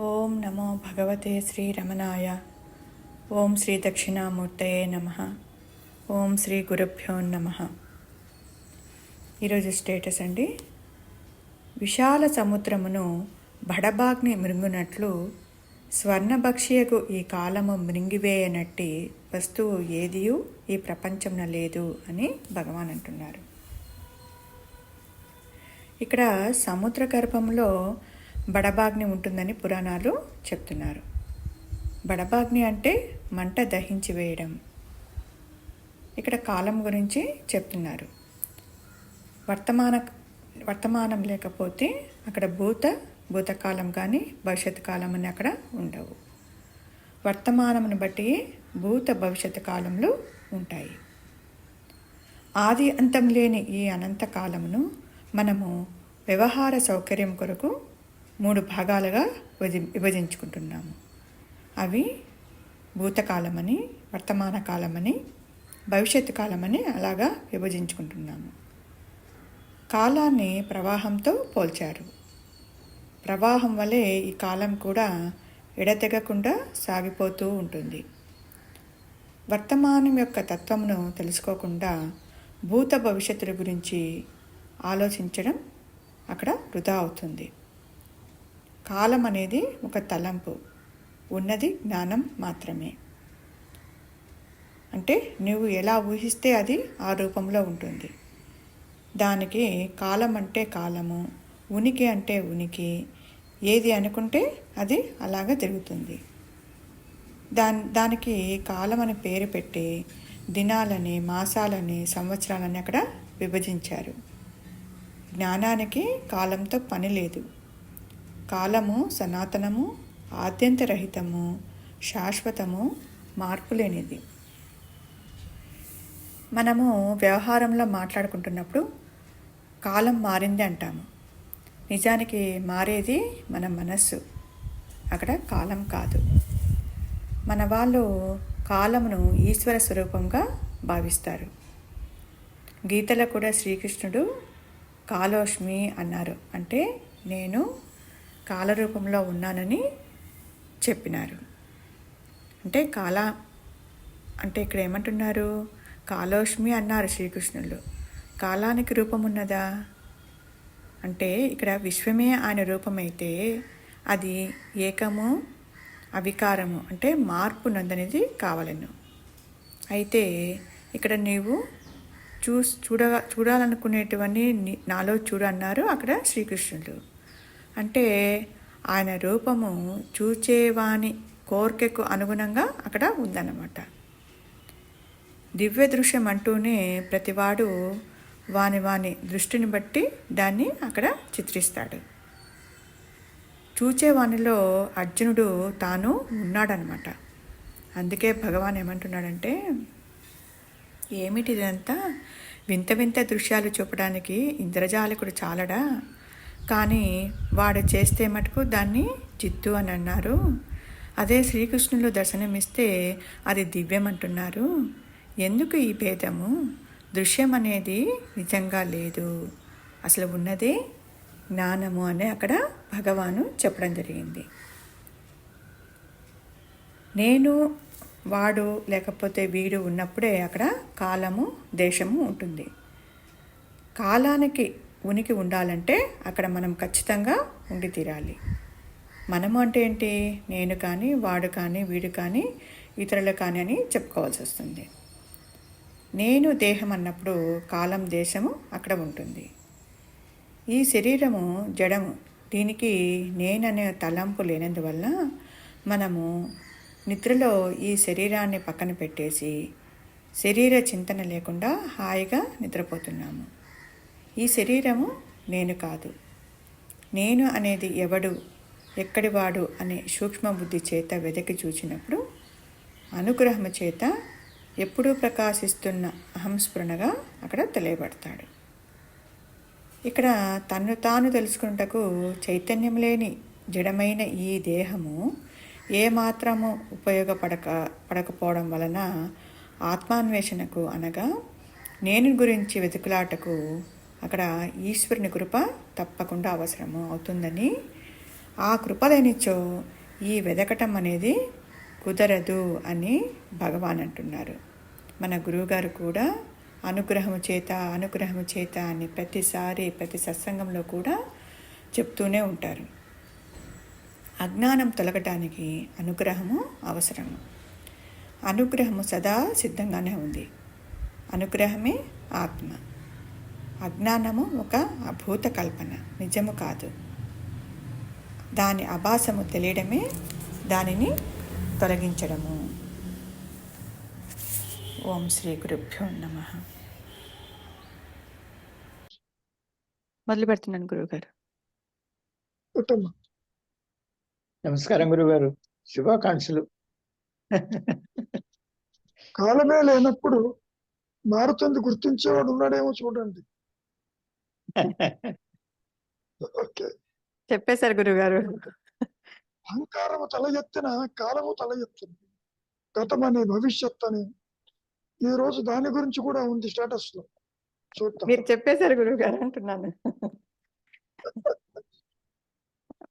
ఓం నమో భగవతే శ్రీ రమణాయ. ఓం శ్రీ దక్షిణామూర్తయే నమ. ఓం శ్రీ గురుభ్యో నమ. ఈరోజు స్టేటస్ అండి. విశాల సముద్రమును బడబాగ్ని మృంగునట్లు స్వర్ణభక్షియకు ఈ కాలము మృంగివేయనట్టి వస్తువు ఏదియూ ఈ ప్రపంచంలో లేదు అని భగవాన్ అంటున్నారు. ఇక్కడ సముద్ర గర్భంలో బడబాగ్ని ఉంటుందని పురాణాలు చెప్తున్నారు. బడబాగ్ని అంటే మంట దహించి వేయడం. ఇక్కడ కాలం గురించి చెప్తున్నారు. వర్తమానం లేకపోతే అక్కడ భూతకాలం కానీ భవిష్యత్ కాలం అని అక్కడ ఉండవు. వర్తమానమును బట్టి భవిష్యత్ కాలంలో ఉంటాయి. ఆది అంతం లేని ఈ అనంత కాలమును మనము వ్యవహార సౌకర్యం కొరకు 3 భాగాలుగా విభజించుకుంటున్నాము. అవి భూతకాలమని, వర్తమాన కాలమని, భవిష్యత్తు కాలమని అలాగా విభజించుకుంటున్నాము. కాలాన్ని ప్రవాహంతో పోల్చారు. ప్రవాహం వలె ఈ కాలం కూడా ఎడతెగకుండా సాగిపోతూ ఉంటుంది. వర్తమానం యొక్క తత్వమును తెలుసుకోకుండా భవిష్యత్తుల గురించి ఆలోచించడం అక్కడ వృధా అవుతుంది. కాలం అనేది ఒక తలంపు, ఉన్నది జ్ఞానం మాత్రమే. అంటే నువ్వు ఎలా ఊహిస్తే అది ఆ రూపంలో ఉంటుంది. దానికి కాలం అంటే కాలము, ఉనికి అంటే ఉనికి, ఏది అనుకుంటే అది అలాగా జరుగుతుంది. దానికి కాలం అని పేరు పెట్టి దినాలని, మాసాలని, సంవత్సరాలని అక్కడ విభజించారు. జ్ఞానానికి కాలంతో పని లేదు. కాలము సనాతనము, ఆద్యంతరహితము, శాశ్వతము, మార్పులేనిది. మనము వ్యవహారంలో మాట్లాడుకుంటున్నప్పుడు కాలం మారింది అంటాము. నిజానికి మారేది మన మనస్సు, అక్కడ కాలం కాదు. మన వాళ్ళు కాలమును ఈశ్వర స్వరూపంగా భావిస్తారు. గీతలో కూడా శ్రీకృష్ణుడు కాలోష్మి అన్నారు. అంటే నేను కాలరూపంలో ఉన్నానని చెప్పినారు. అంటే అంటే ఇక్కడ ఏమంటున్నారు? కాలోష్మి అన్నారు శ్రీకృష్ణుడు. కాలానికి రూపం ఉన్నదా అంటే ఇక్కడ విశ్వమే ఆయన రూపమైతే అది ఏకము, అవికారము అంటే మార్పు నందనేది కావాలను. అయితే ఇక్కడ నీవు చూడాలనుకునేటివన్నీ నాలో చూడన్నారు అక్కడ శ్రీకృష్ణుడు. అంటే ఆయన రూపము చూచేవాని కోరికకు అనుగుణంగా అక్కడ ఉందన్నమాట. దివ్య దృశ్యం అంటూనే ప్రతివాడు వాని దృష్టిని బట్టి దాన్ని అక్కడ చిత్రిస్తాడు. చూచేవానిలో అర్జునుడు తాను ఉన్నాడనమాట. అందుకే భగవాన్ ఏమంటున్నాడంటే, ఏమిటిదంతా వింత వింత దృశ్యాలు చూపడానికి ఇంద్రజాలికుడు చాలడా, కానీ వాడు చేస్తే మటుకు దాన్ని జిత్తు అని అన్నారు. అదే శ్రీకృష్ణులు దర్శనమిస్తే అది దివ్యం అంటున్నారు. ఎందుకు ఈ భేదము? దృశ్యం అనేది నిజంగా లేదు, అసలు ఉన్నదే జ్ఞానము అని అక్కడ భగవాను చెప్పడం జరిగింది. నేను, వాడు లేకపోతే వీడు ఉన్నప్పుడే అక్కడ కాలము, దేశము ఉంటుంది. కాలానికి ఉనికి ఉండాలంటే అక్కడ మనం ఖచ్చితంగా ఉండి తీరాలి. మనము అంటే ఏంటి? నేను కానీ, వాడు కానీ, వీడు కానీ, ఇతరులు కానీ అని చెప్పుకోవాల్సి వస్తుంది. నేను దేహం అన్నప్పుడు కాలం, దేశము అక్కడ ఉంటుంది. ఈ శరీరము జడము, దీనికి నేననే తలంపు లేనందువల్ల మనము నిద్రలో ఈ శరీరాన్ని పక్కన పెట్టేసి శరీర చింతన లేకుండా హాయిగా నిద్రపోతున్నాము. ఈ శరీరము నేను కాదు. నేను అనేది ఎవడు, ఎక్కడివాడు అనే సూక్ష్మ బుద్ధి చేత వెదకి చూచినప్పుడు అనుగ్రహము చేత ఎప్పుడూ ప్రకాశిస్తున్న అహంస్ఫురణగా అక్కడ తెలియబడతాడు. ఇక్కడ తన్ను తాను తెలుసుకున్నటకు చైతన్యం లేని జడమైన ఈ దేహము ఏమాత్రము ఉపయోగపడకపోవడం వలన ఆత్మాన్వేషణకు అనగా నేను గురించి వెతుకులాటకు అక్కడ ఈశ్వరుని కృప తప్పకుండా అవసరము అవుతుందని ఆ కృప లేనిచో ఈ వెదకటం అనేది కుదరదు అని భగవాన్ అంటున్నారు. మన గురువుగారు కూడా అనుగ్రహము చేత అని ప్రతిసారి ప్రతి సత్సంగంలో కూడా చెప్తూనే ఉంటారు. అజ్ఞానం తొలగటానికి అనుగ్రహము అవసరము. అనుగ్రహము సదా సిద్ధంగానే ఉంది. అనుగ్రహమే ఆత్మ. అజ్ఞానము ఒక అభూత కల్పన, నిజము కాదు. దాని అభాసము తెలియడమే దానిని తొలగించడము. ఓం శ్రీ గురుభ్యో నమః. మొదలు పెడుతున్నాను గురువుగారు. నమస్కారం గురుగారు, శుభాకాంక్షలు. కాలమే లేనప్పుడు మారుతుంది గుర్తించేవాడు ఉన్నాడేమో చూడండి. ఓకే, చెప్పేశారు గురువుగారు. అహంకారము తల ఎత్తిన కాలము తల ఎత్తిన, గతమని భవిష్యత్ అని ఈ రోజు దాని గురించి కూడా ఉంది స్టేటస్ లో చూద్దాం. మీరు చెప్పేశారు గురువుగారు అంటున్నాను.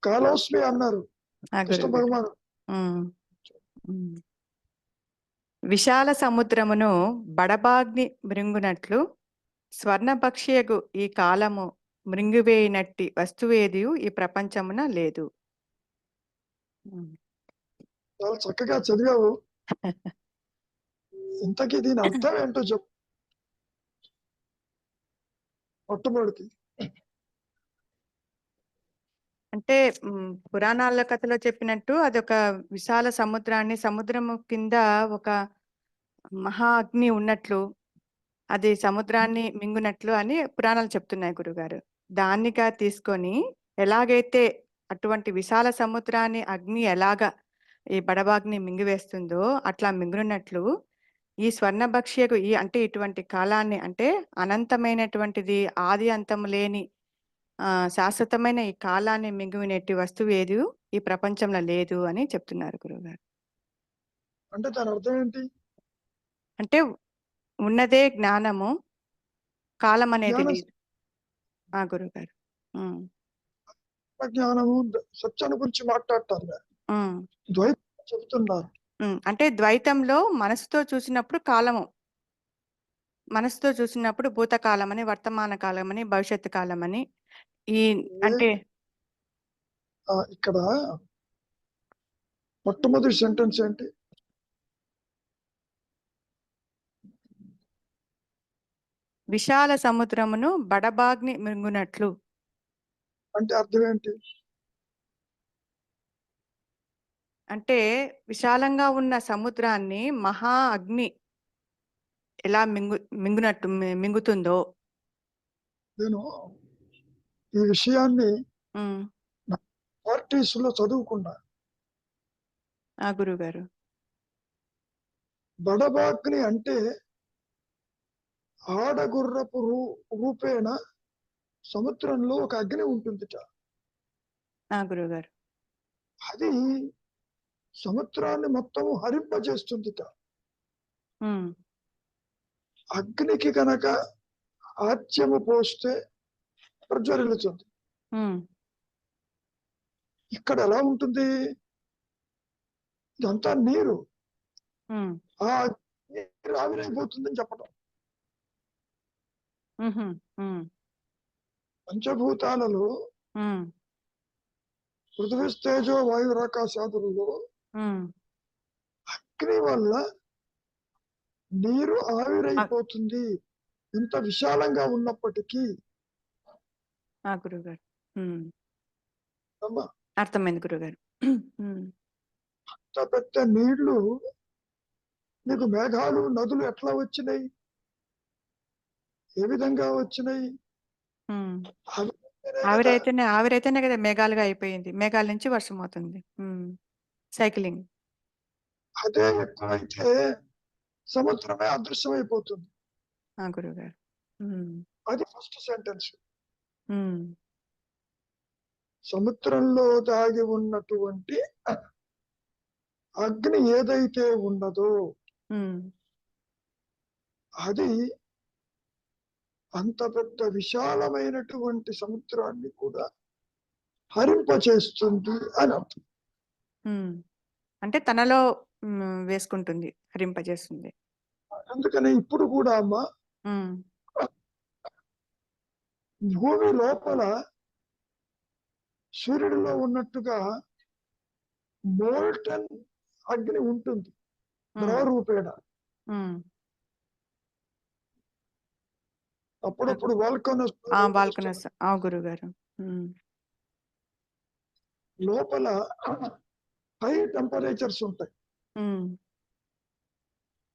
కాలోస్మి అన్నారు కృష్ణ భగవాను. విశాల సముద్రమును బడబాగ్ని మృంగునట్లు స్వర్ణపక్షియగు ఈ కాలము మృంగివేయినట్టి వస్తువేదియు ఈ ప్రపంచమున లేదు. చాలా చక్కగా చదివావు. ఇంతకీ దీని అర్థం ఏంటో చెప్పు. మొట్టమొదటి అంటే పురాణాల కథలో చెప్పినట్టు అదొక విశాల సముద్రము కింద ఒక మహా అగ్ని ఉన్నట్లు, అది సముద్రాన్ని మింగునట్లు అని పురాణాలు చెప్తున్నాయి గురుగారు. దాన్నిగా తీసుకొని ఎలాగైతే అటువంటి విశాల సముద్రాన్ని అగ్ని ఎలాగా ఈ బడబాగ్ని మింగివేస్తుందో అట్లా మింగునట్లు ఈ స్వర్ణభక్ష్యకు అంటే ఇటువంటి కాలాన్ని, అంటే అనంతమైనటువంటిది, ఆది అంతము లేని శాశ్వతమైన ఈ కాలాన్ని మింగునేటి వస్తువు ఏది ఈ ప్రపంచంలో లేదు అని చెప్తున్నారు గురువుగారు. అంటే దాని అర్థం ఏంటి? అంటే ఉన్నదే జ్ఞానము, కాలం అనేది లేదు. గురువుగారు జ్ఞానము సత్యాన్ని గురించి మాట్లాడతారు, ద్వైతం చెబుతున్నారు. అంటే ద్వైతంలో మనసుతో చూసినప్పుడు కాలము, మనసుతో చూసినప్పుడు భూతకాలం అని, వర్తమాన కాలం అని, భవిష్యత్తు కాలం అని. ఈ అంటే ఇక్కడ మొట్టమొదటి సెంటెన్స్ ఏంటి? విశాల సముద్రమును బడబాగ్ని మింగునట్లు అంటే అర్థం ఏంటి? అంటే విశాలంగా ఉన్న సముద్రాన్ని మహా అగ్ని ఎలా మింగుతుందో. నేను ఈ విషయాన్ని పార్టీస్ లో చదువుకున్నా. గురుగారు, బడబాగ్ని అంటే ఆడగుర్రపు రూపేణ సముద్రంలో ఒక అగ్ని ఉంటుందిట. గురుగారు, అది సముద్రాన్ని మొత్తం హరింపజేస్తుందిట. అగ్నికి కనుక ఆజ్యము పోస్తే ప్రజ్వరిల్లుతుంది. ఇక్కడ ఎలా ఉంటుంది? ఇదంతా నీరు, ఆ నీరు ఆవిరైపోతుందని చెప్పడం. పంచభూతాలలో పృథివీ తేజో వాయురాకాశాదులలో అగ్ని వల్ల నీరు ఆవిరైపోతుంది, ఎంత విశాలంగా ఉన్నప్పటికీ. గురుగారు, అర్థమైంది గురుగారు. అంత పెద్ద నీళ్లు నీకు మేఘాలు నదులు ఎట్లా వచ్చినాయి? ఏ విధంగా వచ్చినాయి? ఆవిరైతేనే కదా మేఘాలుగా అయిపోయింది. మేఘాల నుంచి వర్షం అవుతుంది. సైక్లింగ్. అదే ఎక్కువైతే సముద్రమే అదృశ్యమైపోతుంది. గురుగారు, అది ఫస్ట్ సెంటెన్స్. సముద్రంలో దాగి ఉన్నటువంటి అగ్ని ఏదైతే ఉన్నదో అది అంత పెద్ద విశాలమైనటువంటి సముద్రాన్ని కూడా హరింపచేస్తుంది అని అర్థం. ఉమ్. అంటే తనలో వేసుకుంటుంది, హరింపజేస్తుంది. అందుకని ఇప్పుడు కూడా అమ్మ ఉమ్. భూమి లోపల సూర్యుడిలో ఉన్నట్టుగా మోల్టన్ అగ్ని ఉంటుంది ద్రవ రూపేణ. ఉమ్. అప్పుడప్పుడు బాల్కనస్ గురువు గారు. లోపల హై టెంపరేచర్స్ ఉంటాయి.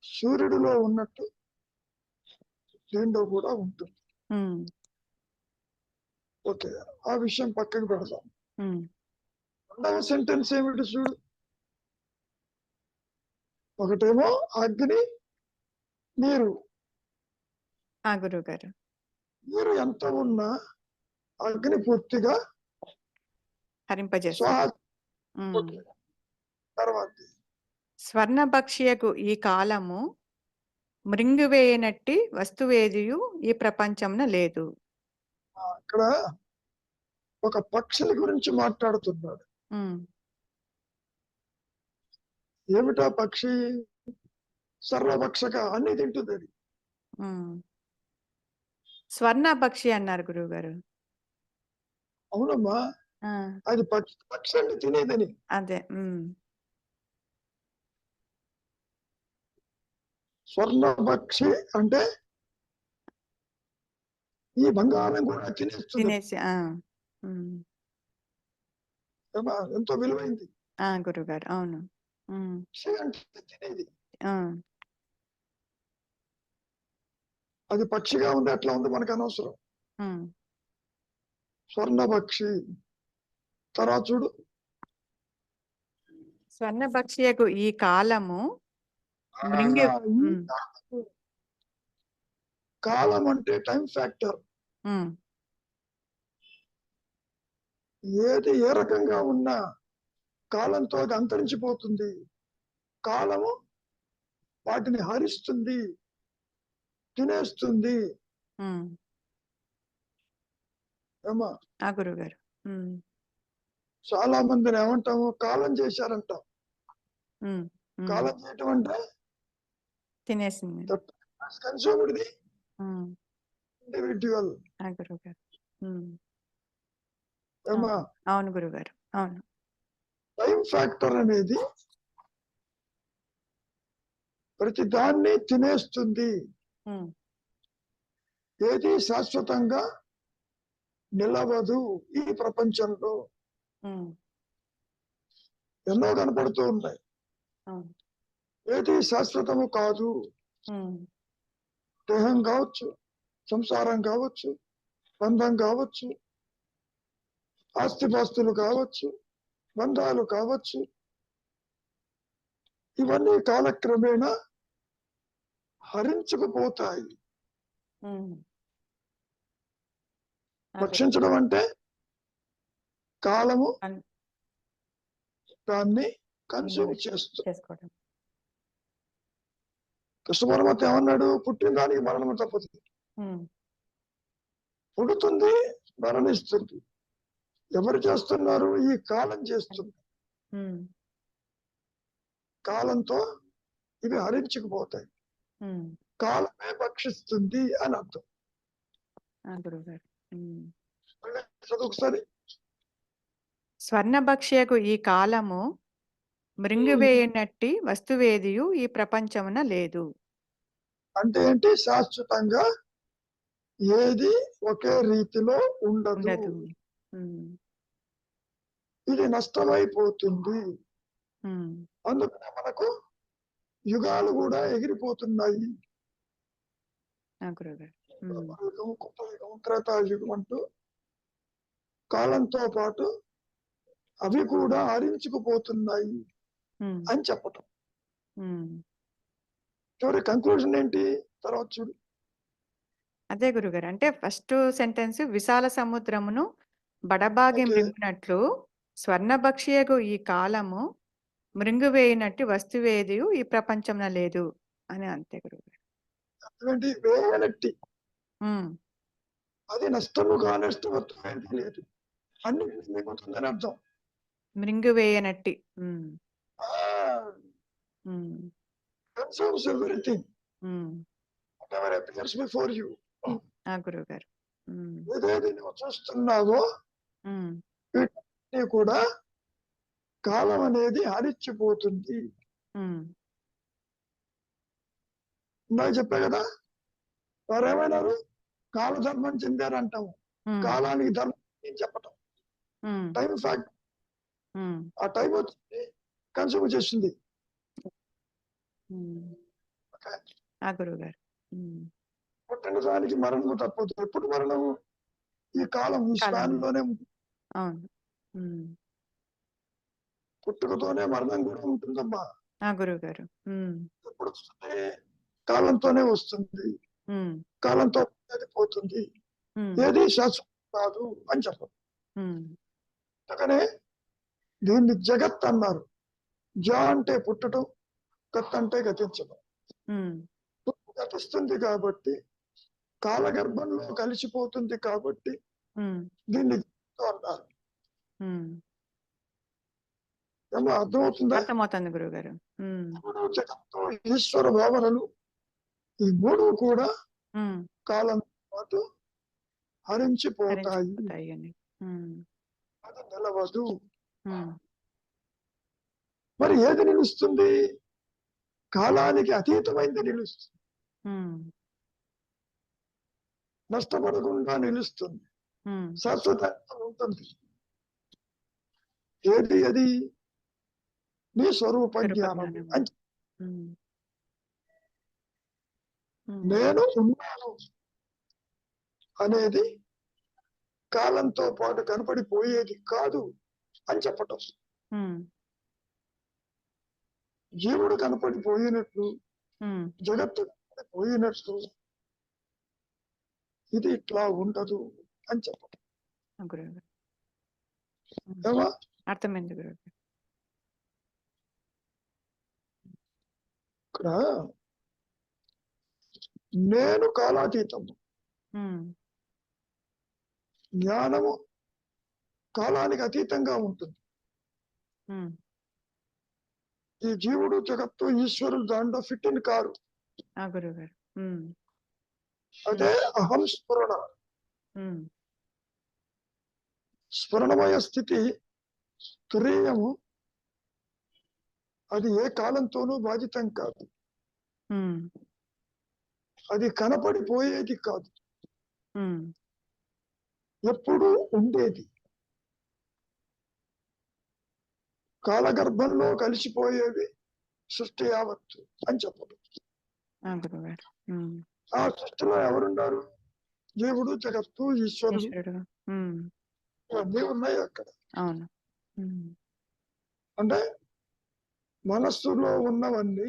సూర్యుడిలో ఉన్నట్టు దీంట్లో కూడా ఉంటుంది. ఓకే, ఆ విషయం పక్కకు పెడదాం. రెండవ సెంటెన్స్ ఏమిటి చూడు. ఒకటేమో అగ్ని, నీరు. గురువు గారు. నీరు ఎంత ఉన్నా అగ్ని పూర్తిగా హరింపజేస్తుంది. తర్వాత స్వర్ణభక్షియకు ఈ కాలము మృంగివేయనట్టి వస్తువేదియు ఈ ప్రపంచంన లేదు. అక్కడ ఒక పక్షుల గురించి మాట్లాడుతున్నాడు. ఏమిటా పక్షి? సర్వభక్షక, అన్ని తింటుంది అది. స్వర్ణభక్షి అన్నారు గురువు గారు. అవునమ్మా, అది పక్షి అంటే తినేదని. అదే. స్వర్ణభక్షి అంటే ఈ బంగారం కూడా తినేసి. ఎంతో విలువైంది గురువు గారు. అవును. అంటే తినేది. అది పక్షిగా ఉంది, అట్లా ఉంది, మనకు అనవసరం. స్వర్ణభక్షి. తర్వాత చూడు, స్వర్ణభక్షియకు ఈ కాలము కాలం అంటే టైం ఫ్యాక్టర్. ఏది ఏ రకంగా ఉన్నా కాలంతో అది అంతరించిపోతుంది. కాలము వాటిని హరిస్తుంది, తినేస్తుంది. ఏమా గురువు గారు. చాలా మందిని ఏమంటాము, కాలం చేశారంటాం. కాలం చేయటం అంటే తినేసింది. కన్స్యూమ్డ్ది ఇండివిడ్యువల్. గురువు గారు. ఏమా అవును గురువు గారు. అవును. టైం ఫ్యాక్టర్ అనేది ప్రతి దాన్ని తినేస్తుంది. ఏది శాశ్వతంగా నిలవదు ఈ ప్రపంచంలో. ఎన్నో కనపడుతూ ఉన్నాయి. ఏది శాశ్వతము కాదు. దేహం కావచ్చు, సంసారం కావచ్చు, బంధం కావచ్చు, ఆస్తిపాస్తులు కావచ్చు, బంధాలు కావచ్చు, ఇవన్నీ కాలక్రమేణా హరించుకుపోతాయి. రక్షించడం అంటే కాలము దాన్ని కన్స్యూమ్ చేసుకోవడం. కృష్ణ పరమాత్మ ఏమన్నాడు? పుట్టిన దానికి మరణము తప్పదు. పుడుతుంది, మరణిస్తుంది. ఎవరు చేస్తున్నారు? ఈ కాలం చేస్తుంది. కాలంతో ఇవి హరించుకుపోతాయి. కాలమే భక్షిస్తుంది అని అర్థం. చదువుకోసారి. స్వర్ణభక్షయకు ఈ కాలము మృంగివేయనట్టి వస్తువేదియు ఈ ప్రపంచమున లేదు. అంటే ఏంటి? శాశ్వతంగా ఏది ఒకే రీతిలో ఉండదు. ఇది నష్టమైపోతుంది. అందుకనే మనకు యుగాలు కూడా ఎగిరిపోతున్నాయి. త్రేతాయుగం అంటూ కాలంతో పాటు అవి కూడా హరించుకుపోతున్నాయి అని చెప్పటం. చివరి కంక్లూజన్ ఏంటి? తర్వాత చూడు. అదే గురుగారు. అంటే ఫస్ట్ సెంటెన్స్, విశాల సముద్రమును బడబాగి మృంగినట్లు స్వర్ణభక్షియకు ఈ కాలము మృంగివేయినట్టు వస్తువేదియు ఈ ప్రపంచంలో లేదు అని. అంతే గురుగారు. అటువంటి వేయనట్టి, అది నష్టముగా నష్టమత్వం లేదు. అన్నిటిని మింగుతుందని అర్థం. మృంగివేయనట్టి. Conserves everything um. whatever appears before you. ఆ గురువు గారు. ఏదేది నువ్వు చూస్తున్నావో ఉమ్. వీటిని కూడా కాలం అనేది హరించిపోతుంది. ఉమ్. ఇందాక చెప్పా కదా, వారు ఏమైనారు కాలధర్మం చెందారంటాము. ఉమ్. కాలానికి ధర్మం ఏం చెప్పటం, ఉమ్. Time fact. ఉమ్. ఆ టైం వచ్చి కన్స్యూమ్ చేస్తుంది. ఉమ్. ఆ గురువు గారు. పుట్టిన దానికి మరణము తప్పదు. ఎప్పుడు మరణము? ఈ కాలం, ఈ స్పాన్ లోనే ఉంటుంది. అవును. పుట్టుకతోనే మరణం కూడా ఉంటుందమ్మా. ఆ గురువు గారు. ఎప్పుడు వస్తుంది? కాలంతోనే వస్తుంది. కాలంతో అది పోతుంది. ఏది శాశ్వతం కాదు అని చెప్పదు. అందుకనే దీన్ని జగత్ అన్నారు. జ అంటే పుట్టడం, గత్ అంటే గతించడం. గతిస్తుంది కాబట్టి, కాలగర్భంలో కలిసిపోతుంది కాబట్టి దీన్ని అన్నారు. ఏమో అర్థమవుతుందా? అర్థమవుతుంది గురువు గారు. జగత్తు, ఈశ్వర భావనలు ఈ మూడు కూడా కాలం పాటు హరించిపోతాయి. అది నిలవదు. మరి ఏది నిలుస్తుంది? కాలానికి అతీతమైంది నిలుస్తుంది. నష్టపడకుండా నిలుస్తుంది. శాశ్వతంగా ఉంటుంది. ఏది అది? నీ స్వరూప జ్ఞానం. నేను ఉన్నాను అనేది కాలంతో పాటు కనపడిపోయేది కాదు అని చెప్పటం. జీవుడు కనపడిపోయినట్లు, జగత్తు కనపడిపోయినట్లు ఇది ఇట్లా ఉండదు అని చెప్పటం. అర్థమైంది గురువు. ఇక్కడ నేను కాలాతీతము, జ్ఞానము కాలానికి అతీతంగా ఉంటుంది. ఈ జీవుడు, జగత్తు, ఈశ్వరుడు దాంట్లో ఫిట్ ఇన్ కారు. అదే అహం స్ఫురణ. స్ఫురణమయ స్థితి తురీయము. అది ఏ కాలంతోనూ బాధితం కాదు. అది కనపడిపోయేది కాదు, ఎప్పుడూ ఉండేది. కాలగర్భంలో కలిసిపోయేది సృష్టి యావత్తు అని చెప్పదు. ఆ సృష్టిలో ఎవరున్నారు? జీవుడు, జగత్తు, ఈశ్వరుడు అన్నీ ఉన్నాయి అక్కడ. అంటే మనస్సులో ఉన్నవన్నీ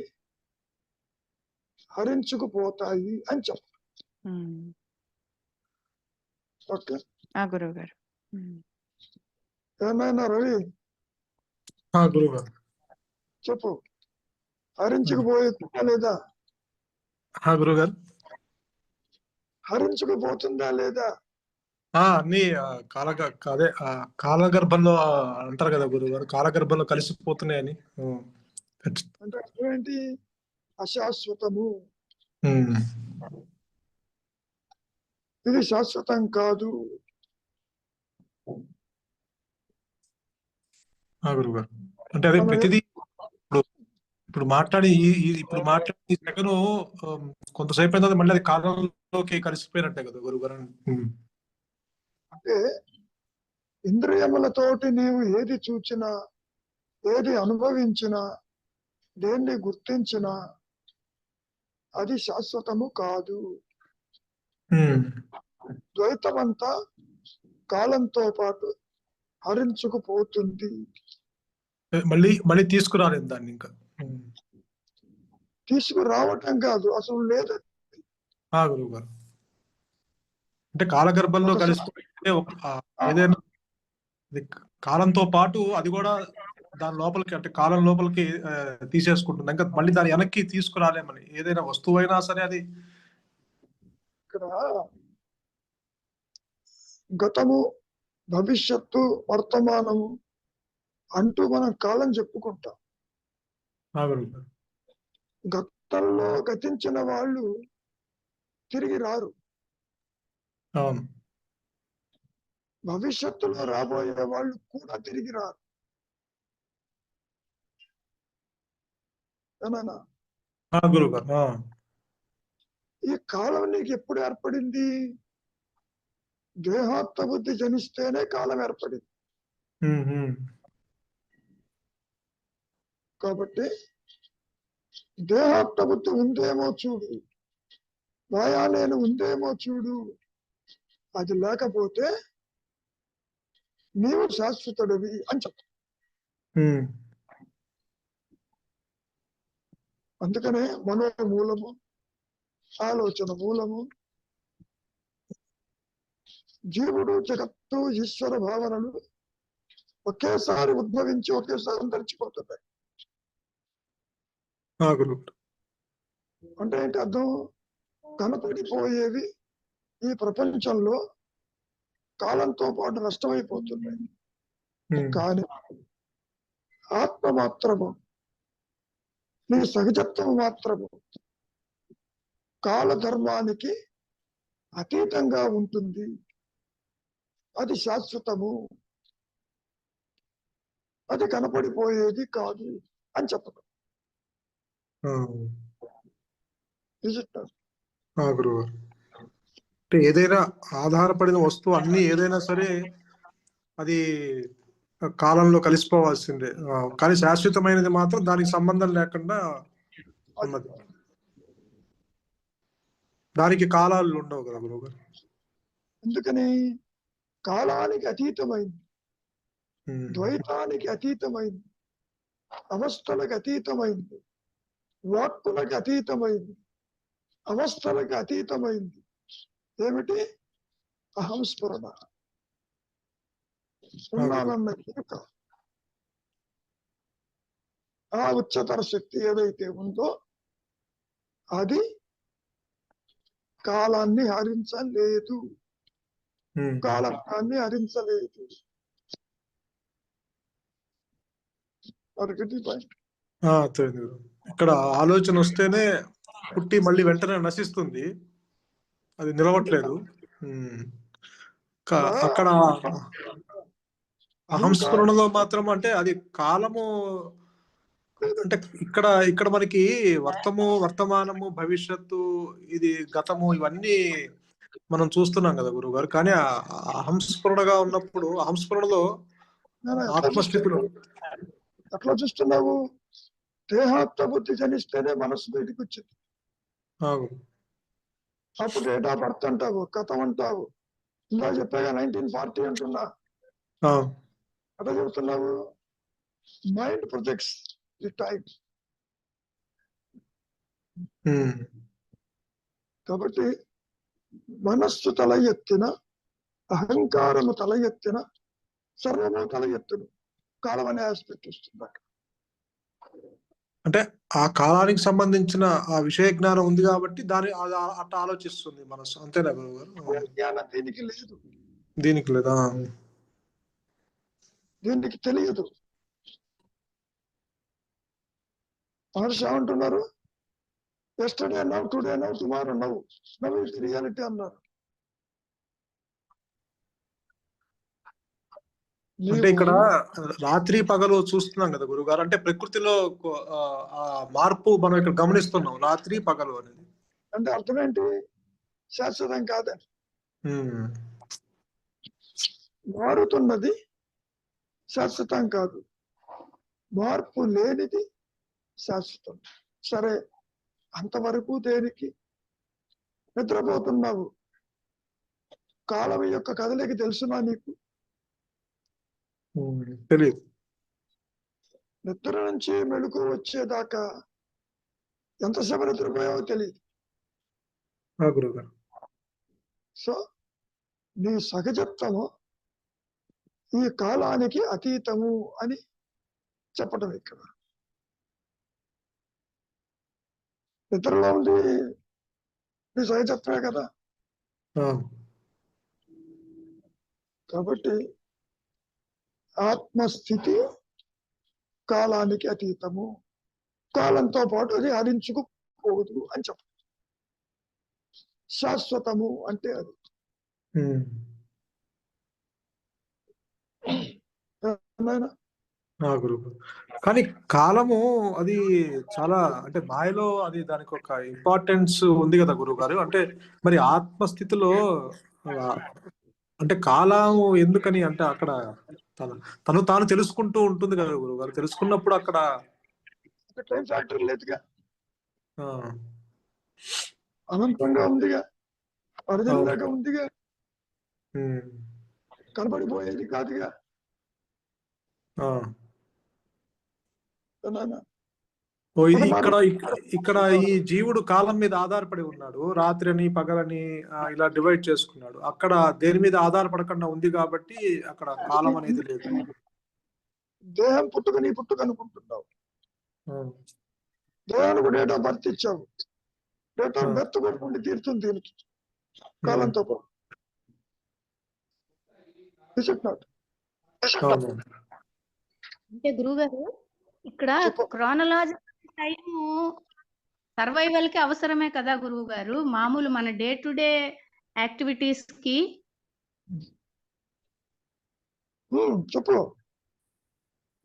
హరించుకుపోతాయి అని చెప్పారు. ఓకే గురువు గారు. ఏమైనా రవి గురువు గారు చెప్పు. హరించుకుపోతుందా లేదా? గురువు గారు, హరించుకుపోతుందా లేదా? అన్ని అదే కాలగర్భంలో అంటారు కదా గురువు గారు, కాలగర్భంలో కలిసిపోతున్నాయని. అంటే అర్థమేంటి? అశాశ్వతము. ఇది శాశ్వతం కాదు. గురువు గారు, అంటే అదే ప్రతిదీ ఇప్పుడు మాట్లాడి ఈ సెకను కొంతసేపు అయితే మళ్ళీ అది కాలంలోకి కలిసిపోయినట్టే కదా గురువు గారు. అంటే ఇంద్రియములతోటి నీవు ఏది చూచినా, ఏది అనుభవించినా, దేన్ని గుర్తించినా అది శాశ్వతము కాదు. ద్వైతమంతా కాలంతో పాటు హరించుకుపోతుంది. మళ్ళీ తీసుకురాలేదు దాన్ని. ఇంకా తీసుకురావటం కాదు, అసలు లేదు. గురువు గారు, అంటే కాలగర్భంలో కలిసిపోతే ఏదైనా కాలంతో పాటు అది కూడా దాని లోపలికి, అంటే కాలం లోపలికి తీసేసుకుంటుంది. ఇంకా మళ్ళీ దాని వెనక్కి తీసుకురాలేమని. ఏదైనా వస్తువు అయినా సరే అది ఇక్కడ గతము, భవిష్యత్తు, వర్తమానము అంటూ మనం కాలం చెప్పుకుంటాం. గురువు గారు. గతంలో గతించిన వాళ్ళు తిరిగి రారు. అవును. భవిష్యత్తులో రాబోయే వాళ్ళు కూడా తిరిగి రారు. ఏనానా? గురువు గారు. ఈ కాలం నీకు ఎప్పుడు ఏర్పడింది? దేహాత్మ బుద్ధి జనిస్తేనే కాలం ఏర్పడింది. కాబట్టి దేహాత్మ బుద్ధి ఉందేమో చూడు, మాయా నేను ఉందేమో చూడు. అది లేకపోతే నీవు శాశ్వతుడివి అని చెప్ప. అందుకనే మనోమూలము, ఆలోచన మూలము, జీవుడు, జగత్తు, ఈశ్వర భావనలు ఒకేసారి ఉద్భవించి ఒకేసారి అంతరించిపోతున్నాయి. అంటే ఏంటి అర్థం? కనపడిపోయేవి ఈ ప్రపంచంలో కాలంతో పాటు నష్టమైపోతున్నాయి. కానీ ఆత్మ మాత్రము, నీ సహజత్వం మాత్రము కాలధర్మానికి అతీతంగా ఉంటుంది. అది శాశ్వతము, అది కనపడిపోయేది కాదు అని చెప్పడం. గురువు. అంటే ఏదైనా ఆధారపడిన వస్తువు అన్ని ఏదైనా సరే అది కాలంలో కలిసిపోవాల్సిందే. కానీ శాశ్వతమైనది మాత్రం దానికి సంబంధం లేకుండా ఉన్నది. దానికి కాలాలు ఉండవు కదా గురువు గారు. అందుకని కాలానికి అతీతమైంది, ద్వైతానికి అతీతమైంది, అవస్థలకు అతీతమైంది, వాక్కులకు అతీతమైంది, అవస్థలకు అతీతమైంది. ఏమిటి? అహంస్ఫురణ. ఉన్నానన్న ఎరుక. ఆ ఉच्चతర శక్తి ఏదైతే ఉందో అది కాలాన్ని హరించలేదు, కాలాన్ని హరించలేదు. ఇక్కడ ఆలోచన వస్తేనే పుట్టి మళ్ళీ వెంటనే నశిస్తుంది, అది నిలవట్లేదు. అక్కడ అహంస్ఫురణలో మాత్రం అంటే అది కాలము అంటే ఇక్కడ మనకి వర్తమానము, భవిష్యత్తు, ఇది గతము, ఇవన్నీ మనం చూస్తున్నాం కదా గురువు గారు. కానీ అహంస్ఫురణగా ఉన్నప్పుడు, అహంస్ఫురణలో ఆత్మస్థితిలో అట్లా చూస్తున్నావు. దేహాత్మ బుద్ధి జనిస్తేనే మనస్సు బయటికి వచ్చింది. అప్పుడు డేట్ ఆఫ్ బర్త్ అంటావు, కథం అంటావు. ఇంకా చెప్పాగా 1940 అంటున్నా. అట్లా చెబుతున్నావు. Mind projects the time. కాబట్టి మనస్సు తల ఎత్తిన, అహంకారము తల ఎత్తిన, సర్వము తల ఎత్తును. కాలం అనే ఆస్పెక్ట్ వస్తుంది అక్కడ. అంటే ఆ కాలానికి సంబంధించిన ఆ విషయ జ్ఞానం ఉంది కాబట్టి దాని అట్లా ఆలోచిస్తుంది మనసు. అంతేనా గురువు గారు? జ్ఞానం దీనికి లేదు, దీనికి లేదా? దీనికి తెలియదు. మహర్షి ఏమంటున్నారు? Yesterday now, today now, tomorrow now, now is the reality అన్నారు. అంటే ఇక్కడ రాత్రి పగలు చూస్తున్నాం కదా గురుగారు. అంటే ప్రకృతిలో ఆ మార్పు మనం ఇక్కడ గమనిస్తున్నాం, రాత్రి పగలు అనేది. అంటే అర్థం ఏంటి? శాశ్వతం కాదని. మారుతున్నది శాశ్వతం కాదు, మార్పు లేనిది శాశ్వతం. సరే, అంతవరకు దేనికి? నిద్రపోతున్నావు, కాలం యొక్క కదలిక తెలుసునా నీకు? తెలియదు. నిద్ర నుంచి మెళుకు వచ్చేదాకా ఎంతసేపు నిద్రపోయావో తెలియదు. సో నీ సహజత్వము ఈ కాలానికి అతీతము అని చెప్పటం ఇక్కడ. నిద్రలో ఉంది నీ సహజత్వమే కదా. కాబట్టి ఆత్మస్థితి కాలానికి అతీతము, కాలంతో పాటు అది హరించుకుపోదు అని చెప్ప. శాశ్వతము అంటే అది. ఏమైనా గురువు కానీ కాలము అది చాలా అంటే మాయలో అది దానికి ఒక ఇంపార్టెన్స్ ఉంది కదా గురువు గారు. అంటే మరి ఆత్మస్థితిలో అంటే కాలము ఎందుకని అంటే అక్కడ తను తాను తెలుసుకుంటూ ఉంటుంది కదా గురువు గారు. తెలుసుకున్నప్పుడు అక్కడ టైం ఫ్యాక్టర్ లేదుగా, అనంతంగా ఉందిగా, పరిధి లేక ఉందిగా, కనబడిపోయేది కాదుగా. ఇది ఇక్కడ ఈ జీవుడు కాలం మీద ఆధారపడి ఉన్నాడు. రాత్రిని పగలని ఇలా డివైడ్ చేసుకున్నాడు. అక్కడ దేని మీద ఆధారపడకుండా ఉంది కాబట్టి అక్కడ కాలం అనేది లేదు. దేహం పుట్టుకని అనుకుంటున్నావు. దేహానికి డేట్ ఆఫ్ బర్త్ ఇచ్చావు. డేట్ ఆఫ్ బర్త్ కూడా ఉండి తీరుతుంది దీనికి కాలంతో పాటు. అంటే గురువుగారు ఇక్కడ క్రానలాజికల్ టైము సర్వైవల్ కి అవసరమే కదా గురువు గారు. మామూలు మన డే టు డే యాక్టివిటీస్ కి. చెప్పు.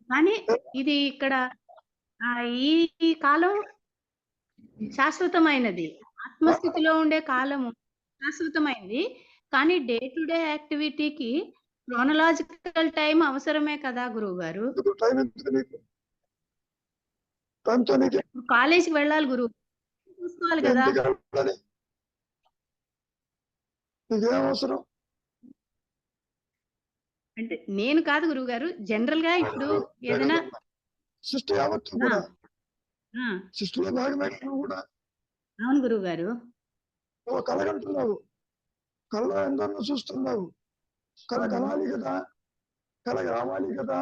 కానీ ఇది ఇక్కడ ఈ కాలం శాశ్వతమైనది, ఆత్మస్థితిలో ఉండే కాలము శాశ్వతమైనది. కానీ డే టు డే యాక్టివిటీకి క్రోనలాజికల్ టైం అవసరమే కదా గురువు గారు. కాలేజీకి వెళ్ళాలి గురువు, చూసుకోవాలి కదా. అంటే నేను కాదు గురువు గారు, జనరల్ గా ఇప్పుడు ఏదైనా అవును గురువు గారు. కలగంటున్నావు, కళ్ళ ఎందరో చూస్తున్నావు. కళ కలాలి కదా, కళ రావాలి కదా,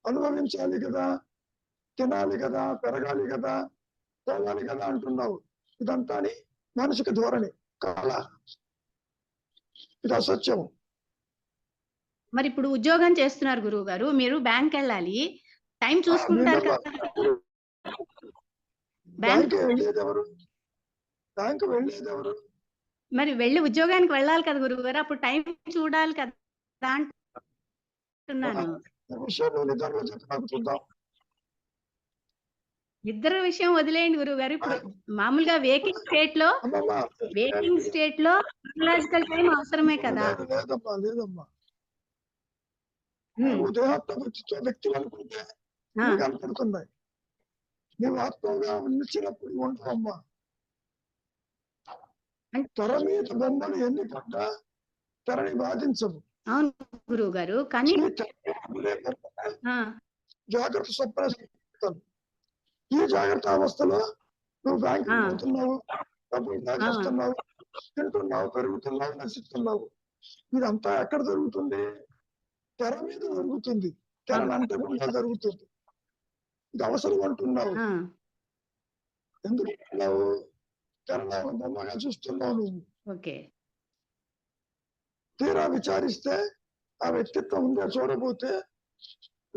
అనుభవించాలి కదా, తినాలి కదా, పెరగాలి కదా, పోవాలి కదా అంటున్నావు. ఇదంతా మానసిక ధోరణి, కళ. ఇది అసత్యం. మరి ఇప్పుడు ఉద్యోగం చేస్తున్నారు గురువు గారు, మీరు బ్యాంక్ వెళ్ళాలి, టైం చూసుకుంటారు కదా. బ్యాంక్ వెళ్ళేదెవరు? బ్యాంక్ వెళ్ళేదెవరు? మరి వెళ్ళి ఉద్యోగానికి వెళ్ళాలి కదా గురువు గారు, అప్పుడు టైం చూడాలి కదా అంటున్నాను. ఇద్దరు విషయం వదిలేయండి గురువు గారు. ఇప్పుడు మామూలుగా వేకింగ్ స్టేట్ లో క్రోనలాజికల్ టైం అవసరమే కదా. లేదమ్మా, లేదమ్మా. దేహాత్మక వ్యక్తులు అనుకుంటే కనపడుతున్నాయి. నువ్వు ఆత్మగా నిలిచినప్పుడు ఉండవమ్మా. తెర మీద బొమ్మలు ఎన్ని పడ్డా తెరని బాధించవు. అవును గురువు గారు, కానీ జాగ్రత్త స్వప్న. ఈ జాగ్రత్త అవస్థలో నువ్వు బ్యాంకు పోతున్నావు, డబ్బులు దాచేస్తున్నావు, తింటున్నావు, పెరుగుతున్నావు, నశిస్తున్నావు. ఇదంతా ఎక్కడ జరుగుతుంది? తెర మీద జరుగుతుంది. తెర అంటే జరుగుతుంది. ఇది అవసరం అంటున్నావు. ఎందుకు అంటున్నావు? తెరలో బొమ్మగా చూస్తున్నావు నువ్వు. తీరా విచారిస్తే ఆ వ్యక్తిత్వం ఉందా చూడబోతే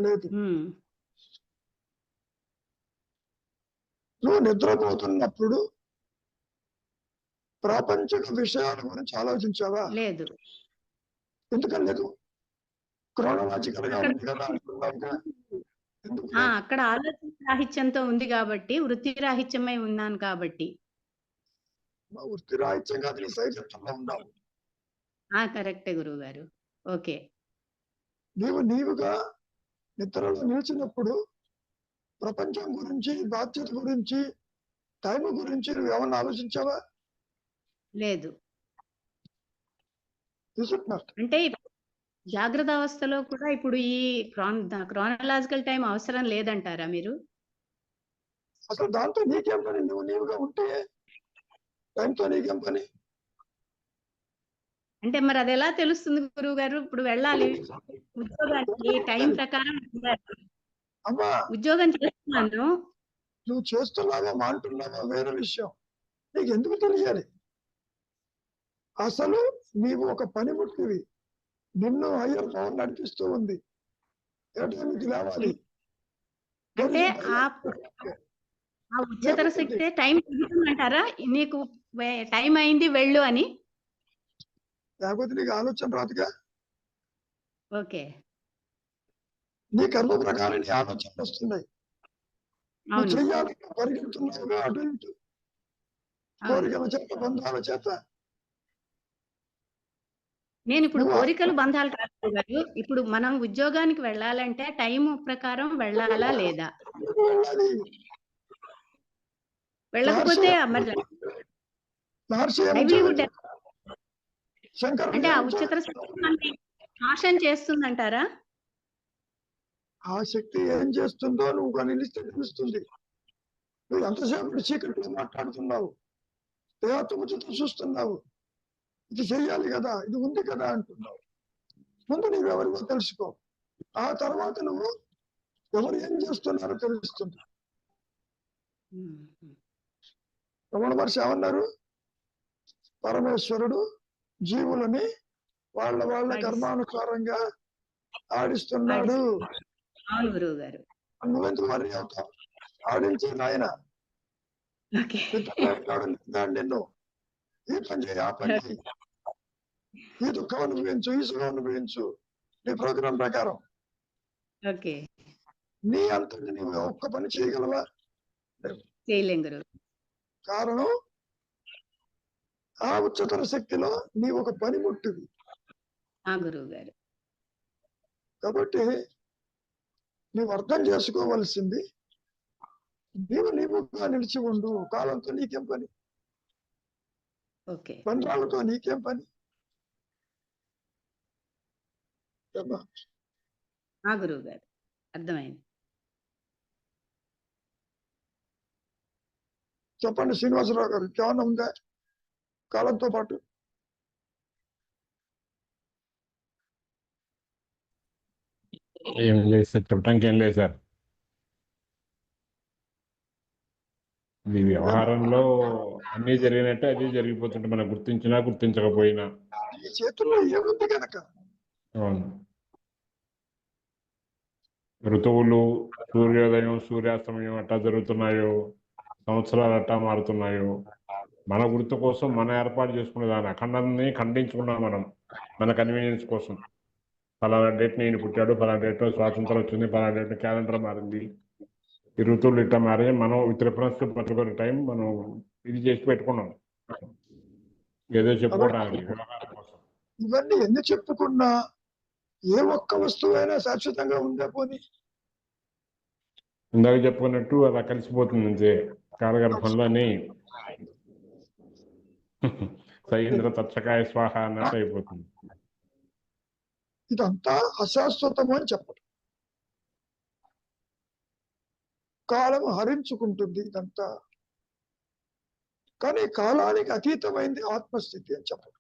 లేదు. నువ్వు నిద్రపోతున్నప్పుడు ప్రాపంచిక విషయాల గురించి ఆలోచించావా? లేదు. ఎందుకని లేదు? క్రోనలాజికల్ గా ఉంది కదా అంటున్నావుగా. అక్కడ ఆలోచన రాహిత్యంతో ఉంది కాబట్టి, వృత్తి రాహిత్యమై ఉన్నాను కాబట్టి. వృత్తి రాహిత్యం కాదు, నీ సైజంలో ఉన్నావు. కరెక్టే గురువు గారు. ఓకే. నీవుగా నిద్రలో నిలిచినప్పుడు ప్రపంచం గురించి, బాధ్యత గురించి, టైం గురించి నువ్వు ఏమన్నా ఆలోచించావా? లేదు. అంటే జాగ్రత్త అవస్థలో కూడా ఇప్పుడు ఈ క్రోనలాజికల్ టైం అవసరం లేదంటారా మీరు? అసలు దాంతో నీకేం పని? నీవుగా ఉంటే టైంతో నీకేం పని? అంటే మరి అది ఎలా తెలుస్తుంది గురువు గారు? ఇప్పుడు వెళ్ళాలి ఉద్యోగానికి, టైం ప్రకారం ఉద్యోగం చేస్తున్నాను. నువ్వు చేస్తున్నావా మాంటున్నావా వేరే విషయం. నీకు ఎందుకు తెలియాలి? అసలు నీవు ఒక పనిముట్టివి. నిన్ను హయ్యర్ పవర్ నడిపిస్తూ ఉంది. ఏ టైంకి లేవాలి అంటే ఆ ఉच्चतर శక్తి టైం అంటారా? నీకు టైం అయింది వెళ్ళు అని. లేకపోతే నీకు ఆలోచన రాదుగా. ఓకే. నీ కర్మ ప్రకారం నీ ఆలోచనలు వస్తున్నాయి. నువ్వు అవును. చెయ్యాలి, పరిగెడుతున్నావుగా అటు ఇటు అవును. కోరికల చేత, బంధాల చేత. నేను ఇప్పుడు నువ్వు కోరికలు బంధాలు కాదు గురుగారు. ఇప్పుడు మనం ఉద్యోగానికి వెళ్ళాలంటే టైం ప్రకారం వెళ్ళాలా లేదా? వెళ్ళాలి. వెళ్ళకపోతే మరి మహర్షి ఏం లైవ్లీహుడ్ చెప్పాడు? శంకరుడు అంటే ఆ ఏం ఉच्चतर చెప్పాడు? శక్తి మనకి నాశనం చేస్తుందంటారా? ఆ శక్తి ఏం చేస్తుందో నువ్వు కనిలిస్తే తెలుస్తుంది. నువ్వు ఎంతసేపు చీకట్లో మాట్లాడుతున్నావు, దేవతముతో చూస్తున్నావు, ఇది చెయ్యాలి కదా, ఇది ఉంది కదా అంటున్నావు. ముందు నీవెవరివో తెలుసుకో, ఆ తర్వాత నువ్వు ఎవరు ఏం చేస్తున్నారో తెలుస్తుంది. రమణ మహర్షి ఏమన్నారు? పరమేశ్వరుడు జీవులని వాళ్ళ కర్మానుసారంగా ఆడిస్తున్నాడు. అవును గురువు గారు. నువ్వెందుకు మరి అవుతావు? ఆడించే నాయన ఓకే. నిన్ను ఈ పని చేయి, ఆ పని చేయి, ఈ దుఃఖం అనుభవించు, ఈ సుఖం అనుభవించు, నీ ప్రోగ్రాం ప్రకారం. ఓకే. నీ అంతటి నువ్వు ఒక్క పని చేయగలవా? చేయలేం గురువు. కారణం ఆ ఉच्चतर శక్తిలో నీ ఒక పనిముట్టివి. ఆ గురువు గారు. కాబట్టి నువ్వు అర్థం చేసుకోవలసింది, నీవుగా నిలిచి ఉండు. కాలంతో నీకేం పని, ఓకే. బంధాలతో నీకేం పని. ఆ గురువు గారు అర్థమైంది. చెప్పండి శ్రీనివాసరావు గారు, ఇంకేమన్నా ఉందా కాలంతో పాటు? ఏం లేదు సార్, చెప్పడానికి ఏం లేదు సార్. ఈ వ్యవహారంలో అన్ని జరిగినట్టే అది జరిగిపోతుంటే మనం గుర్తించినా గుర్తించకపోయినా. నీ చేతుల్లో ఏముంది కనుక. అవును. ఋతువులు, సూర్యోదయం సూర్యాస్తమయం అట్టా జరుగుతున్నాయో, సంవత్సరాలు అట్టా మారుతున్నాయో, మన గుర్తు కోసం మనం ఏర్పాటు చేసుకునే దాని అఖండాన్ని ఖండించుకున్నాం మనం, మన కన్వీనియన్స్ కోసం. ఫలానా డేట్ నేను పుట్టాడు, ఫలానా డేట్లో స్వాతంత్రం వచ్చింది, ఫలానా డేట్ క్యాలెండర్ మారింది, ఈ ఋతువులు ఇట్లా మారి మనం with reference to particular time మనం ఇది చేసి పెట్టుకున్నాం ఏదో చెప్పుకోవడానికి. ఇవన్నీ ఎన్ని చెప్పుకున్నా ఏ ఒక్క వస్తువైనా శాశ్వతంగా ఉండే పోనీ. ఇందాక చెప్పుకున్నట్టు అలా కలిసిపోతుంది అంతే కాలగర్భంలోని. సహీంద్ర తత్సకాయ స్వాహ అన్నట్టు అయిపోతుంది. ఇదంతా అశాశ్వతము అని చెప్పడం. కాలం హరించుకుంటుంది ఇదంతా, కానీ కాలానికి అతీతమైంది ఆత్మస్థితి అని చెప్పడం.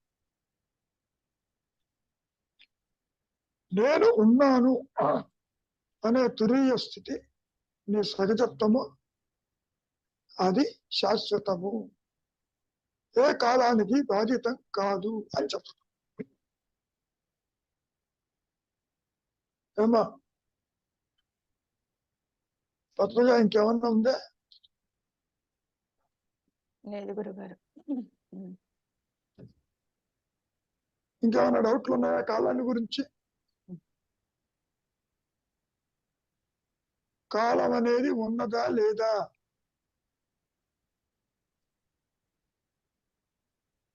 నేను ఉన్నాను అనే తురీయ స్థితి, నీ సహజత్వము, అది శాశ్వతము, ఏ కాలానికి బాధితం కాదు అని చెప్పడం. ఏమా పద్మజ, ఇంకేమన్నా ఉందా? లేదు గురుగారు. ఇంకేమైనా డౌట్లు ఉన్నాయా కాలాన్ని గురించి? కాలం అనేది ఉన్నదా లేదా?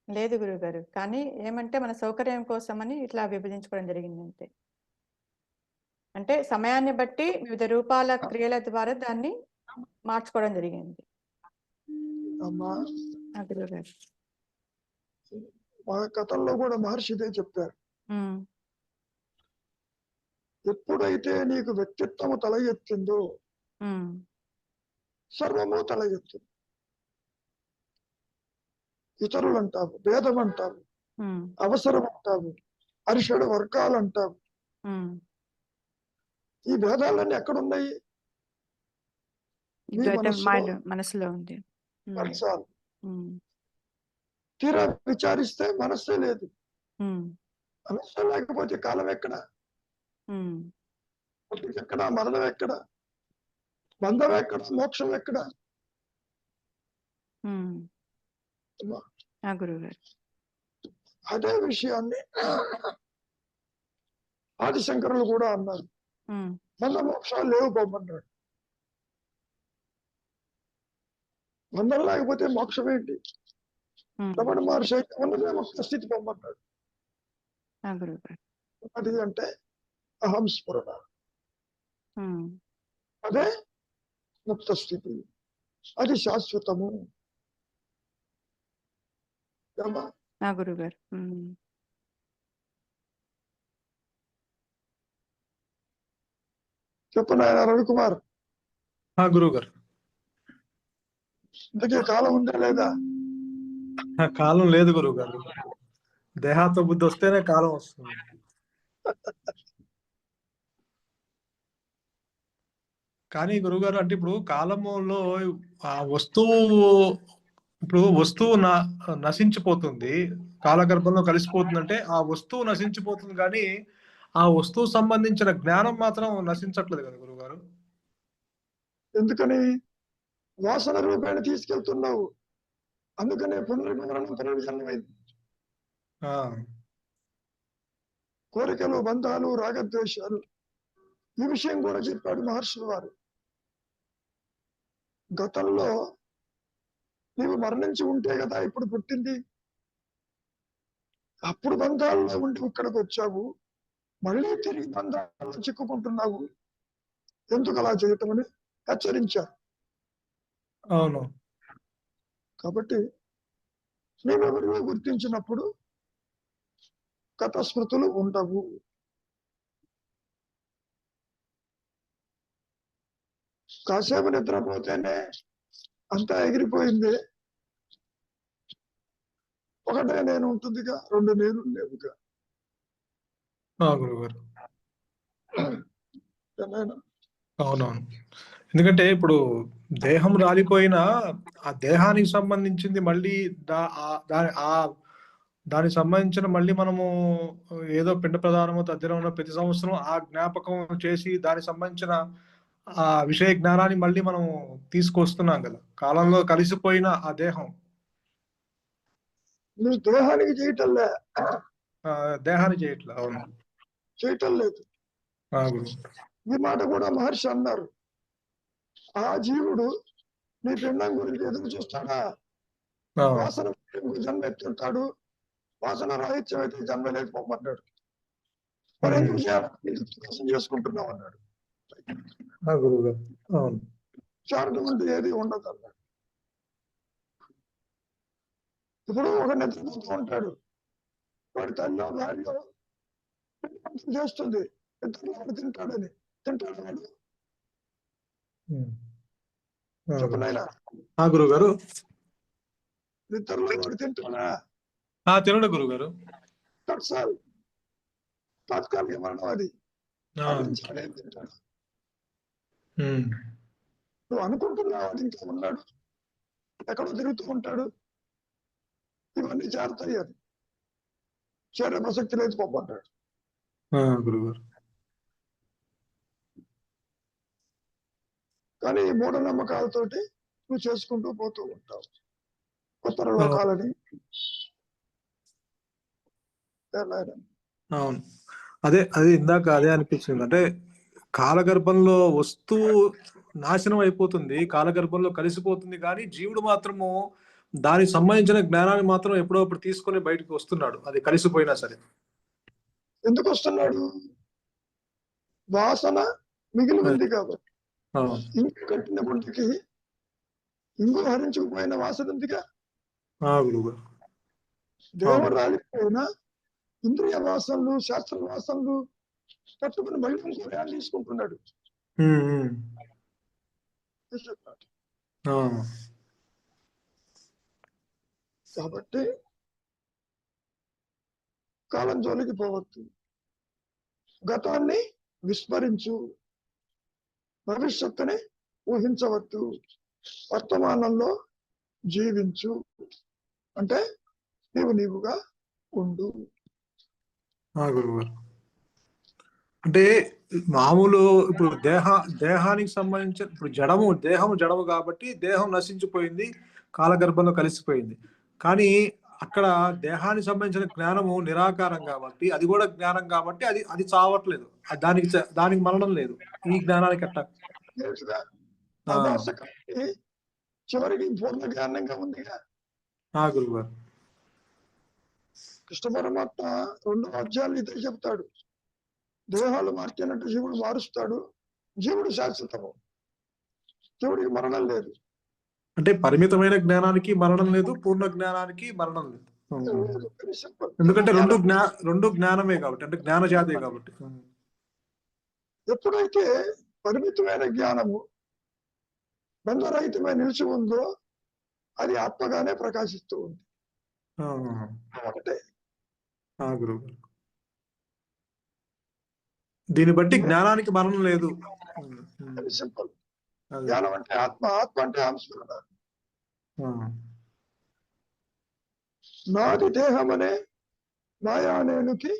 లేదు గురుగారు, కానీ ఏమంటే మన సౌకర్యం కోసమని ఇట్లా విభజించుకోవడం జరిగింది అంతే. అంటే సమయాన్ని బట్టి వివిధ రూపాల క్రియల ద్వారా దాన్ని మార్చుకోవడం జరిగింది. అమ్మా, గురుగారు. మా కథల్లో కూడా మహర్షి ఇదే చెప్పారు. ఎప్పుడైతే నీకు వ్యక్తిత్వము తల ఎత్తిందో సర్వము తల ఎత్తుంది. ఇతరులు అంటావు, భేదం అంటావు, అవసరం అంటావు, అరిషడు వర్గాలు అంటావు. ఈ భేదాలన్నీ ఎక్కడున్నాయి? మనసులో ఉంది. మనసాలు తీరా విచారిస్తే మనస్సే లేదు. మనస్సు లేకపోతే కాలం ఎక్కడ? పుట్టుక ఎక్కడ, మరణం ఎక్కడ, బంధం ఎక్కడ, మోక్షం ఎక్కడ? గురువు గారు. అదే విషయాన్ని ఆదిశంకరులు కూడా అన్నారు. బంధ మోక్షాలు లేవు పొమ్మన్నాడు. బంధం లేకపోతే మోక్షం ఏంటి? రమణ మహర్షి అయితే ఉన్నదే ముక్త స్థితి పొమ్మన్నాడు. అది అంటే అహం స్ఫురణ, అదే ముక్త స్థితి, అది శాశ్వతము. గురువు గారు. చెప్పు నాయన రవికుమార్. గురువు గారు. ఇంతకీ కాలం ఉందా లేదా? కాలం లేదు గురువు గారు. దేహాత్మ బుద్ధి వస్తేనే కాలం వస్తుంది. కానీ గురువుగారు అంటే ఇప్పుడు కాలములో ఆ వస్తువు, ఇప్పుడు వస్తువు నశించిపోతుంది, కాలగర్భంలో కలిసిపోతుంది. అంటే ఆ వస్తువు నశించిపోతుంది కానీ ఆ వస్తువు సంబంధించిన జ్ఞానం మాత్రం నశించట్లేదు కదా గురువుగారు. ఎందుకని? వాసన రూపాన్ని తీసుకెళ్తున్నావు, అందుకనే పునర్జన్మైంది. కోరికలు, బంధాలు, రాగద్వేషాలు, ఈ విషయం కూడా చెప్పాడు మహర్షుల వారు. గతంలో నీవు మరణించి ఉంటే కదా ఇప్పుడు పుట్టింది, అప్పుడు బంధాల్లో ఉండి ఇక్కడికి వచ్చావు, మళ్ళీ తిరిగి బంధాల్లో చిక్కుకుంటున్నావు, ఎందుకు అలా చేయటం అని హెచ్చరించారు. అవును. కాబట్టి నీవెవరిలో గుర్తించినప్పుడు గత స్మృతులు ఉండవు. కాసేపు నిద్రపోతేనే అంతా ఎగిరిపోయింది, ఒకటే నేను ఉంటుందిగా, రెండు నేను లేవుగా. గురువుగారు. అవునవును. ఎందుకంటే ఇప్పుడు దేహం రాలిపోయినా ఆ దేహానికి సంబంధించింది మళ్ళీ దానికి సంబంధించిన మళ్ళీ మనము ఏదో పిండ ప్రదానము తద్దినము ప్రతి సంవత్సరం ఆ జ్ఞాపకం చేసి దానికి సంబంధించిన ఆ విషయ జ్ఞానాన్ని మళ్ళీ మనం తీసుకొస్తున్నాం కదా. కాలంలో కలిసిపోయిన ఆ దేహం నువ్వు దేహానికి చేయటంలే, దేహాన్ని చేయట్లే. అవును, చేయటం లేదు. ఈ మాట కూడా మహర్షి అన్నారు. ఆ జీవుడు నీ పిండం గురించి ఎదురు చూస్తాడా? వాసన జన్మ ఎత్తుంటాడు, వాసన రాహిత్యం అయితే జన్మ లేకపోమన్నాడు. మరి ఎందుకు చేసుకుంటున్నావు అన్నాడు. చారటం అంటే ఏది ఉండదు అన్నాడు. ఇప్పుడు ఒక నిద్రపోతూ ఉంటాడు, వాడి తల్లి భార్య చేస్తుంది, ఇద్దరు తింటాడని తింటాడు వాడు. చెప్పనైనా గురువు గారు, నిద్రలో వాడు తింటాడా? తినడు గురువు గారు. తాత్కాలిక మరణం అది. తింటాడు. నువ్వు అనుకుంటున్నావు వాడు ఇంకా ఉన్నాడు, ఎక్కడో తిరుగుతూ ఉంటాడు, ఇవన్నీ చేరతాయి, అది చేరే ప్రసక్తి లేదు పోమంటాడు. గురుగారు. కానీ ఈ మూఢనమ్మకాలతోటి నువ్వు చేసుకుంటూ పోతూ ఉంటావు కొత్త లోకాలని. అవును, అది ఇందాక అదే అనిపించింది. అంటే కాలగర్భంలో వస్తువు నాశనం అయిపోతుంది, కాలగర్భంలో కలిసిపోతుంది, కానీ జీవుడు మాత్రము దానికి సంబంధించిన జ్ఞానాన్ని మాత్రం ఎప్పుడప్పుడు తీసుకొని బయటకు వస్తున్నాడు, అది కలిసిపోయినా సరే. ఎందుకు వస్తున్నాడు? వాసన మిగిలి ఉంది కాబట్టి. ఇంకు కట్టిన గుంటికి ఇంగు హరించుకుపోయిన వాసన ఉందిగా. దేవుడు రాలిపోయినా ఇంద్రియ వాసనలు, శాస్త్ర వాసనలు పట్టుకుని మళ్ళీ ఇంకో యాడ్ తీసుకుంటున్నాడు. కాబట్టి కాలం జోలికి పోవద్దు, గతాన్ని విస్మరించు, భవిష్యత్తుని ఊహించవద్దు, వర్తమానంలో జీవించు. అంటే నీవుగా ఉండు. అంటే మామూలు ఇప్పుడు దేహానికి సంబంధించిన ఇప్పుడు దేహము జడము కాబట్టి దేహం నశించిపోయింది, కాలగర్భంలో కలిసిపోయింది. కానీ అక్కడ దేహానికి సంబంధించిన జ్ఞానము నిరాకారం కాబట్టి, అది కూడా జ్ఞానం కాబట్టి అది అది చావట్లేదు, దానికి మరణం లేదు. ఈ జ్ఞానానికి అట్ట తెలుసుగా ఆభాసకానికి చివరికి పూర్ణ జ్ఞానంగా ఉందిగా. గురువు గారు. కృష్ణ పరమాత్మ 2వ అధ్యాయంలో ఇదే చెప్తాడు. దేహాలు మార్చినట్టు జీవుడు మారుస్తాడు, జీవుడు శాశ్వతము, జీవుడికి మరణం లేదు. అంటే పరిమితమైన జ్ఞానానికి మరణం లేదు, పూర్ణ జ్ఞానానికి మరణం లేదు. Very simple. ఎందుకంటే రెండు జ్ఞానమే కాబట్టి, అంటే జ్ఞాన జాతే కాబట్టి. ఎప్పుడైతే పరిమితమైన జ్ఞానము బంధరహితమై నిలిచి ఉందో అది ఆత్మగానే ప్రకాశిస్తూ ఉంది. ఒకటే గురువు గారు. దీన్ని బట్టి జ్ఞానానికి మరణం లేదు. Very simple. జ్ఞానం అంటే ఆత్మ, ఆత్మ అంటే ఆంస్మరణ. నాది దేహం అనే మాయానేనుకి